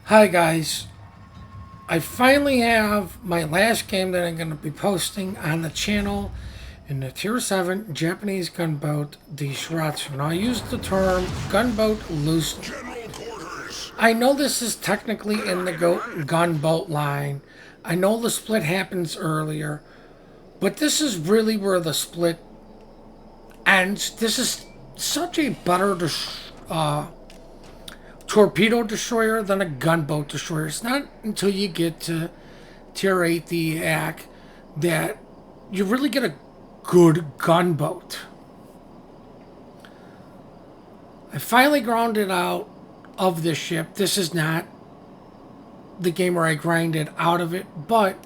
Hi guys, I finally have my last game that I'm going to be posting on the channel in the Tier 7 Japanese gunboat, the Shiratsuyu. Now I use the term gunboat loosely. I know this is technically in the gunboat line. I know the split happens earlier, but this is really where the split ends. This is such a better torpedo destroyer than a gunboat destroyer. It's not until you get to Tier 8, the AC, that you really get a good gunboat. I finally grounded out of this ship. This is not the game where I grinded out of it, but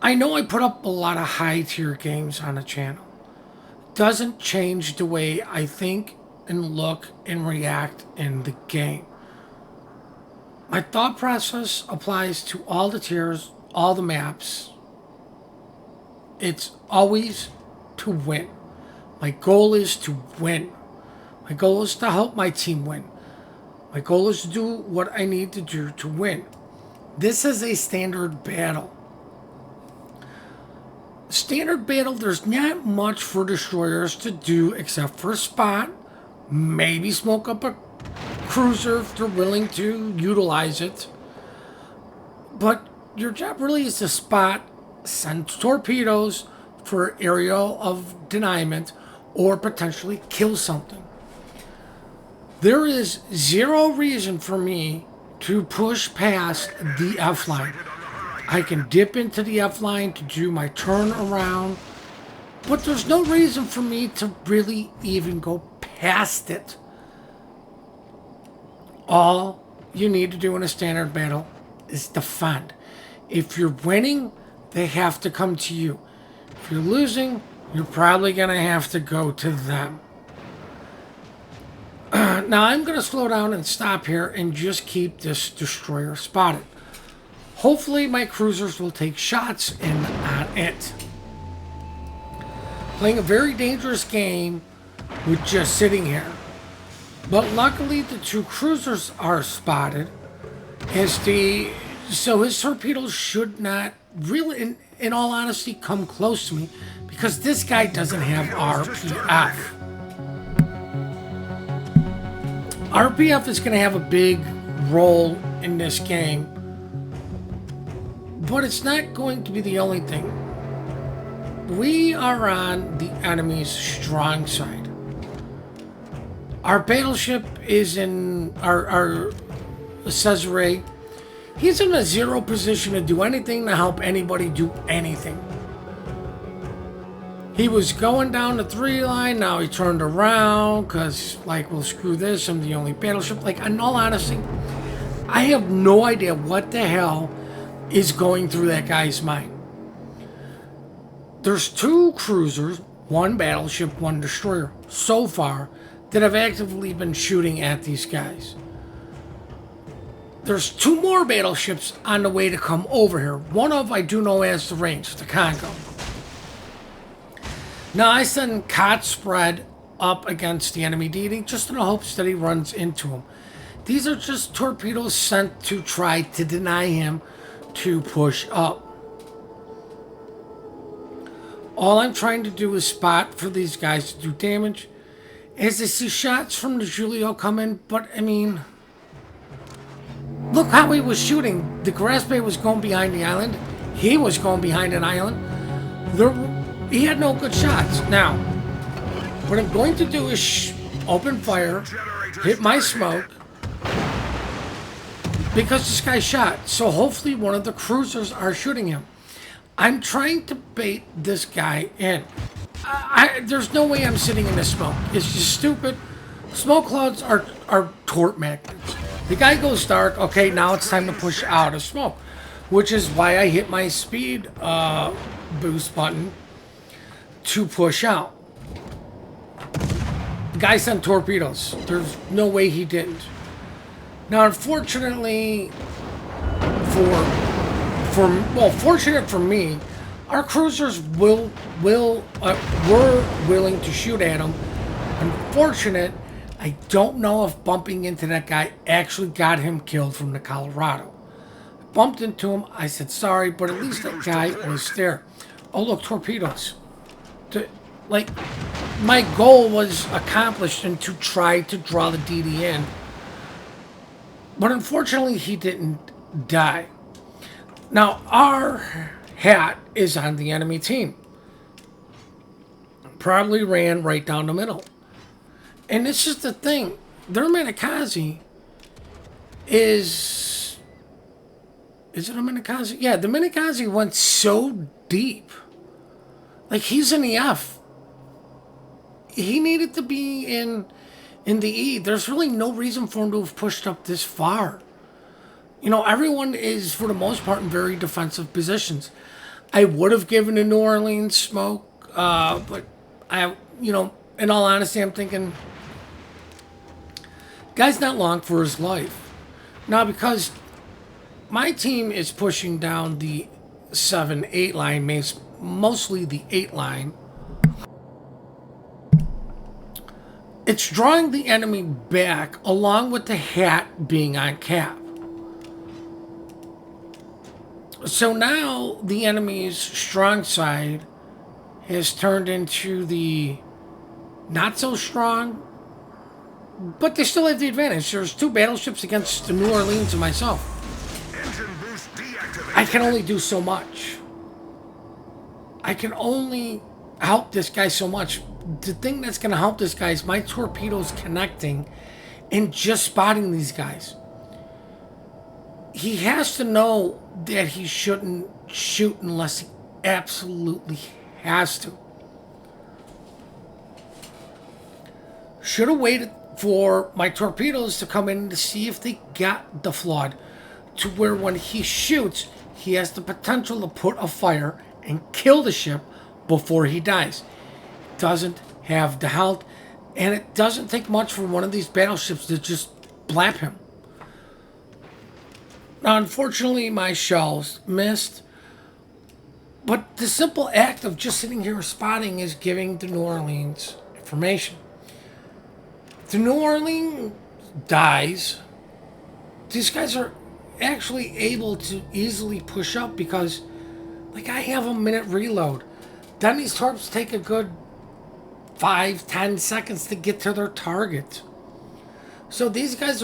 I know I put up a lot of high tier games on the channel. Doesn't change the way I think and look and react in the game. My thought process applies to all the tiers, all the maps. It's always to win. My goal is to win. My goal is to help my team win. My goal is to do what I need to do to win. This is a standard battle. Standard battle, there's not much for destroyers to do except for spot. Maybe smoke up a cruiser if they're willing to utilize it. But your job really is to spot, send torpedoes for aerial of deniement, or potentially kill something. There is zero reason for me to push past the F line. I can dip into the F line to do my turn around, but there's no reason for me to really even go past it. All you need to do in a standard battle is defend. If you're winning, they have to come to you. If you're losing, you're probably going to have to go to them. Now I'm going to slow down and stop here and just keep this destroyer spotted. Hopefully my cruisers will take shots in on it. Playing a very dangerous game with just sitting here. But luckily the two cruisers are spotted. So his torpedoes should not really, in all honesty, come close to me, because this guy doesn't have RPF. RPF is going to have a big role in this game, but it's not going to be the only thing. We are on the enemy's strong side. Our battleship is in our Caesarea. He's in a zero position to do anything to help anybody do anything. He was going down the 3 line, now he turned around because, like, well, screw this, I'm the only battleship. Like, in all honesty, I have no idea what the hell is going through that guy's mind. There's 2 cruisers, 1 battleship, 1 destroyer so far that have actively been shooting at these guys. There's 2 more battleships on the way to come over here. One of I do know has the range, the Congo. Now I send cot spread up against the enemy deity just in the hopes that he runs into him. These are just torpedoes sent to try to deny him to push up. All I'm trying to do is spot for these guys to do damage. As I see shots from the Julio come in, but I mean, look how he was shooting. The Graspe was going behind the island. He was going behind an island. He had no good shots. Now, what I'm going to do is open fire, hit my smoke, because this guy shot. So hopefully one of the cruisers are shooting him. I'm trying to bait this guy in. There's no way I'm sitting in the smoke. It's just stupid. Smoke clouds are torp magnets. The guy goes dark. Okay, now it's time to push out of smoke, which is why I hit my speed boost button to push out. The guy sent torpedoes. There's no way he didn't. Now, unfortunately, fortunate for me, our cruisers were willing to shoot at him. Unfortunate I don't know if bumping into that guy actually got him killed from the Colorado. I bumped into him. I said sorry, but at least that guy was there. Oh, look, torpedoes. Like, my goal was accomplished and to try to draw the DD in. But unfortunately, he didn't die. Now, our hat is on the enemy team. Probably ran right down the middle. And this is the thing. Their Minakaze is... Is it a Minakaze? Yeah, the Minakaze went so deep. Like, he's in the F. He needed to be in the E. There's really no reason for him to have pushed up this far. You know, everyone is, for the most part, in very defensive positions. I would have given the New Orleans smoke, but in all honesty, I'm thinking, guy's not long for his life. Now, because my team is pushing down the 7-8 line, mostly the 8 line, it's drawing the enemy back along with the hat being on cap. So now the enemy's strong side has turned into the not so strong, but they still have the advantage. There's 2 battleships against the New Orleans and myself. I can only do so much. I can only help this guy so much. The thing that's going to help this guy is my torpedoes connecting and just spotting these guys. He has to know that he shouldn't shoot unless he absolutely has to. Should have waited for my torpedoes to come in to see if they got deflawed to where when he shoots, he has the potential to put a fire and kill the ship before he dies. Doesn't have the health, and it doesn't take much for one of these battleships to just blap him. Now, unfortunately, my shells missed, but the simple act of just sitting here spotting is giving the New Orleans information. If the New Orleans dies, these guys are actually able to easily push up because, like, I have a minute reload. Then these torps take a good 5-10 seconds to get to their target. So these guys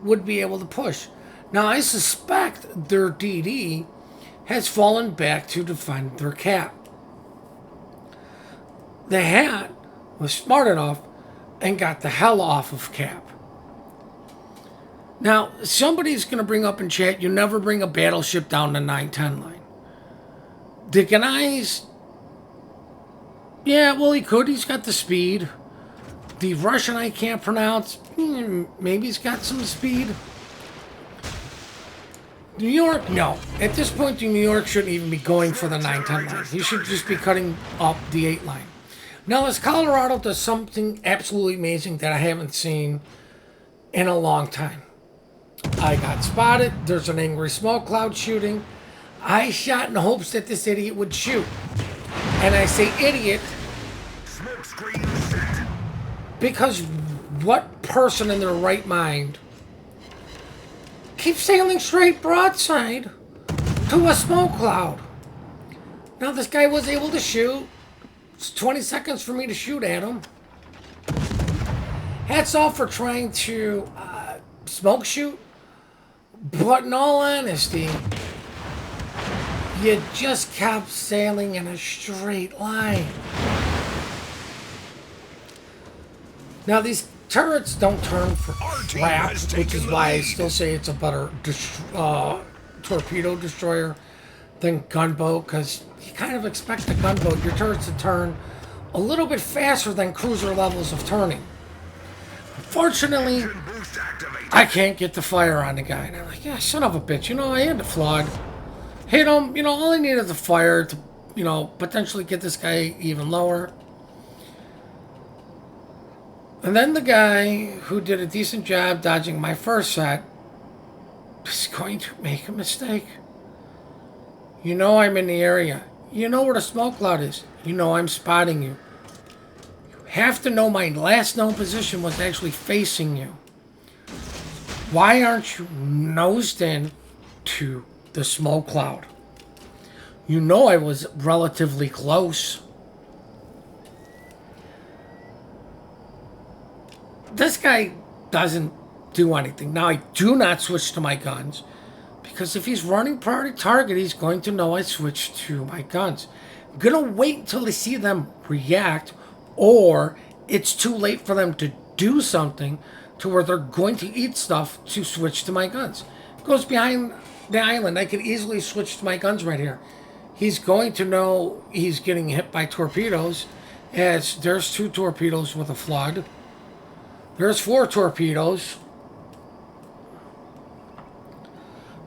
would be able to push. Now, I suspect their DD has fallen back to defend their cap. The hat was smart enough and got the hell off of cap. Now, somebody's going to bring up in chat, you never bring a battleship down the 9-10 line. The guys, yeah, well, he could. He's got the speed. The Russian I can't pronounce. Maybe he's got some speed. New York, no. At this point, New York shouldn't even be going for the 9-10 line. He should just be cutting up the 8 line. Now, this Colorado does something absolutely amazing that I haven't seen in a long time. I got spotted. There's an angry smoke cloud shooting. I shot in hopes that this idiot would shoot. And I say idiot because what person in their right mind keeps sailing straight broadside to a smoke cloud? Now this guy was able to shoot. It's 20 seconds for me to shoot at him. Hats off for trying to smoke shoot. But in all honesty, you just kept sailing in a straight line. Now these turrets don't turn for crap, which is why I still say it's a better torpedo destroyer than gunboat, because you kind of expect the gunboat, your turrets to turn a little bit faster than cruiser levels of turning. Unfortunately, I can't get the fire on the guy. And I'm like, yeah, son of a bitch, I had the flood. Hit him, all I needed the fire to, potentially get this guy even lower. And then the guy who did a decent job dodging my first set is going to make a mistake. I'm in the area. You know where the smoke cloud is. I'm spotting you. You have to know my last known position was actually facing you. Why aren't you nosed in to the smoke cloud? You know I was relatively close. This guy doesn't do anything. Now, I do not switch to my guns, because if he's running priority target, he's going to know I switched to my guns. I'm going to wait until I see them react, or it's too late for them to do something to where they're going to eat stuff to switch to my guns. Goes behind the island. I could easily switch to my guns right here. He's going to know he's getting hit by torpedoes, as there's 2 torpedoes with a flood. There's 4 torpedoes.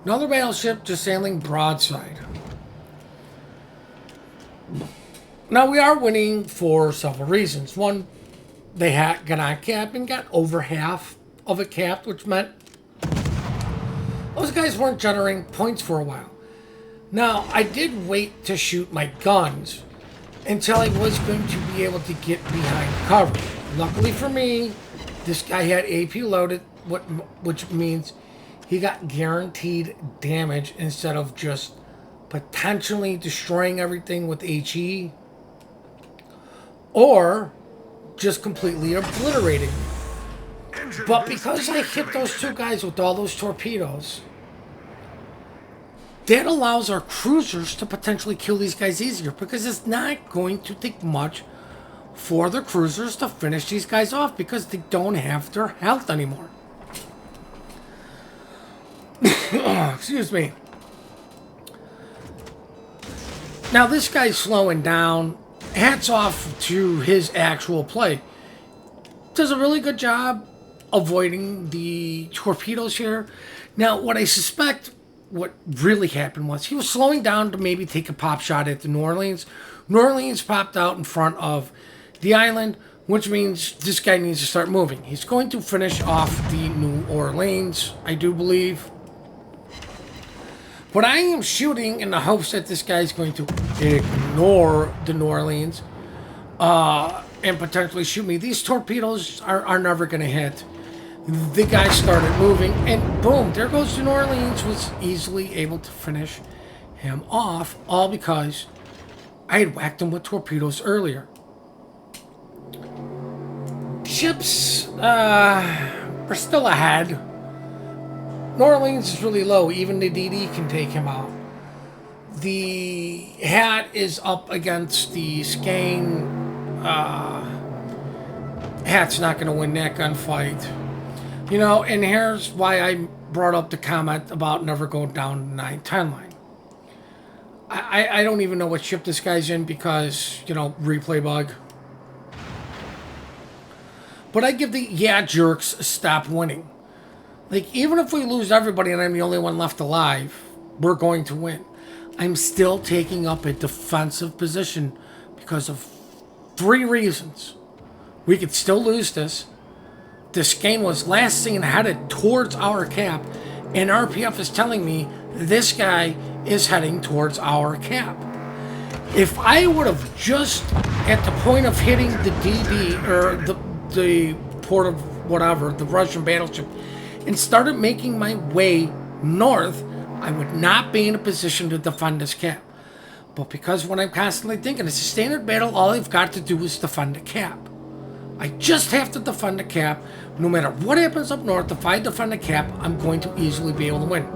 Another battleship just sailing broadside. Now, we are winning for several reasons. One, they got on cap and got over half of it capped, which meant those guys weren't generating points for a while. Now, I did wait to shoot my guns until I was going to be able to get behind cover. Luckily for me, this guy had AP loaded, which means he got guaranteed damage instead of just potentially destroying everything with HE or just completely obliterating me. But because I hit those 2 guys with all those torpedoes, that allows our cruisers to potentially kill these guys easier, because it's not going to take much for the cruisers to finish these guys off because they don't have their health anymore. Excuse me. Now, this guy's slowing down. Hats off to his actual play. Does a really good job avoiding the torpedoes here. Now, what I suspect what really happened was he was slowing down to maybe take a pop shot at the New Orleans. New Orleans popped out in front of the island, which means this guy needs to start moving. He's going to finish off the New Orleans, I do believe. But I am shooting in the hopes that this guy's going to ignore the New Orleans and potentially shoot me. These torpedoes are never going to hit. The guy started moving, and boom, there goes the New Orleans. Was easily able to finish him off, all because I had whacked him with torpedoes earlier. Ships are still ahead. New Orleans is really low. Even the DD can take him out. The Hat is up against the Skane. Hat's not going to win that gunfight. You know, and here's why I brought up the comment about never go down the 9-10 line. I don't even know what ship this guy's in because, you know, replay bug. But I give the jerks stop winning. Like, even if we lose everybody and I'm the only one left alive, we're going to win. I'm still taking up a defensive position because of 3 reasons. We could still lose this. This game was last seen headed towards our cap, and RPF is telling me this guy is heading towards our cap. If I would have just, at the point of hitting the DD, or the port of whatever, the Russian battleship, and started making my way north, I would not be in a position to defend this cap. But because what I'm constantly thinking, it's a standard battle, all I've got to do is defend the cap. I just have to defend the cap. No matter what happens up north, if I defend the cap, I'm going to easily be able to win.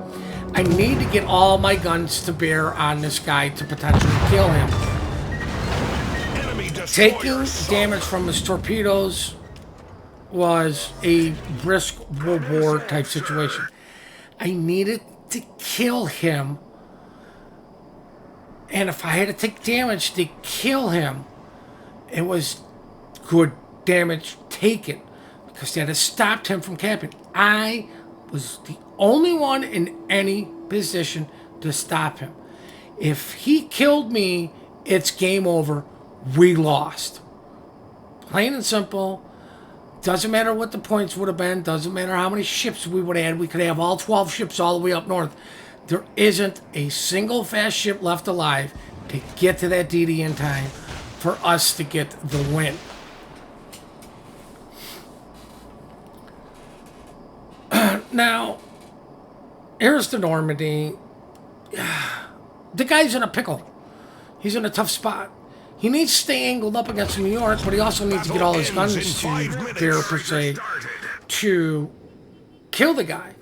I need to get all my guns to bear on this guy to potentially kill him. Taking damage from his torpedoes was a brisk World War type situation. I needed to kill him, and if I had to take damage to kill him, it was good damage taken because that has stopped him from capping. I was the only one in any position to stop him. If he killed me, it's game over. We lost. Plain and simple. Doesn't matter what the points would have been. Doesn't matter how many ships we would have had. We could have all 12 ships all the way up north. There isn't a single fast ship left alive to get to that DD in time for us to get the win. Now, here's the Normandy. The guy's in a pickle. He's in a tough spot. He needs to stay angled up against New York, but he also needs to get all his guns to there, per se, to kill the guy.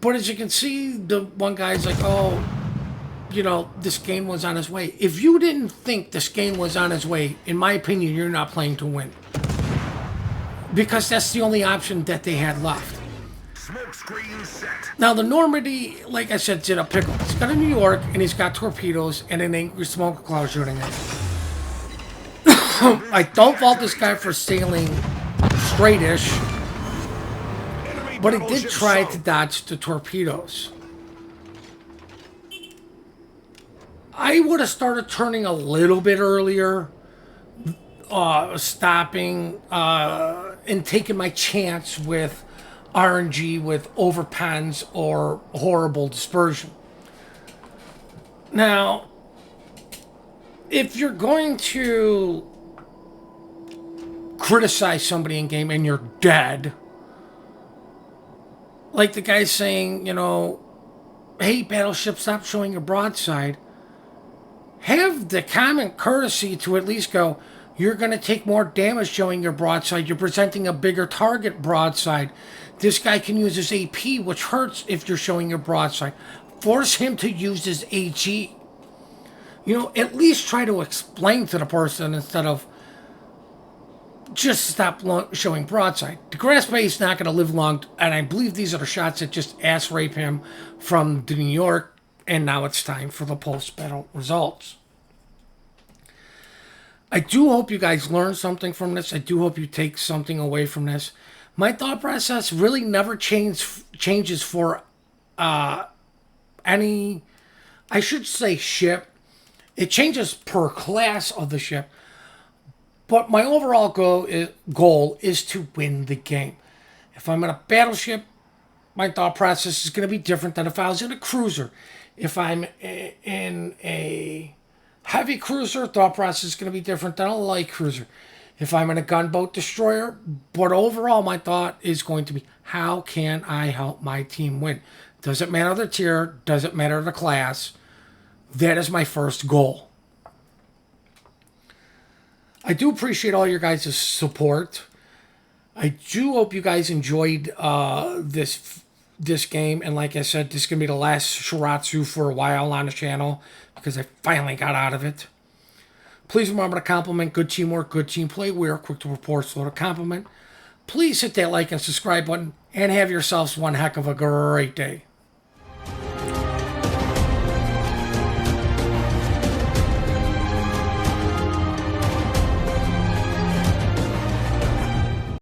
But as you can see, the one guy's like, oh, this game was on his way. If you didn't think this game was on his way, in my opinion, you're not playing to win. Because that's the only option that they had left. Smoke screen set. Now, the Normandy, like I said, is in a pickle. He's got a New York, and he's got torpedoes and an angry smoke cloud shooting at him. I don't fault this guy for sailing straightish, but he did try to dodge the torpedoes. I would have started turning a little bit earlier, stopping, and taking my chance with RNG with overpens or horrible dispersion. Now, if you're going to criticize somebody in game and you're dead, like the guy saying, hey, battleship, stop showing your broadside, have the common courtesy to at least go, you're going to take more damage showing your broadside. You're presenting a bigger target broadside. This guy can use his AP, which hurts if you're showing your broadside. Force him to use his AG. At least try to explain to the person instead of just stop showing broadside. The grass bay is not going to live long, and I believe these are the shots that just ass rape him from the New York, and now it's time for the post-battle results. I do hope you guys learn something from this. I do hope you take something away from this. My thought process really never changes for any, I should say, ship. It changes per class of the ship. But my overall goal is to win the game. If I'm in a battleship, my thought process is going to be different than if I was in a cruiser. If I'm in a heavy cruiser, thought process is going to be different than a light cruiser. If I'm in a gunboat destroyer, but overall my thought is going to be, how can I help my team win? Doesn't matter the tier, doesn't matter the class. That is my first goal. I do appreciate all your guys' support. I do hope you guys enjoyed this game. And like I said, this is going to be the last Shiratsuyu for a while on the channel because I finally got out of it. Please remember to compliment good teamwork, good team play. We are quick to report, slow to compliment. Please hit that like and subscribe button and have yourselves one heck of a great day.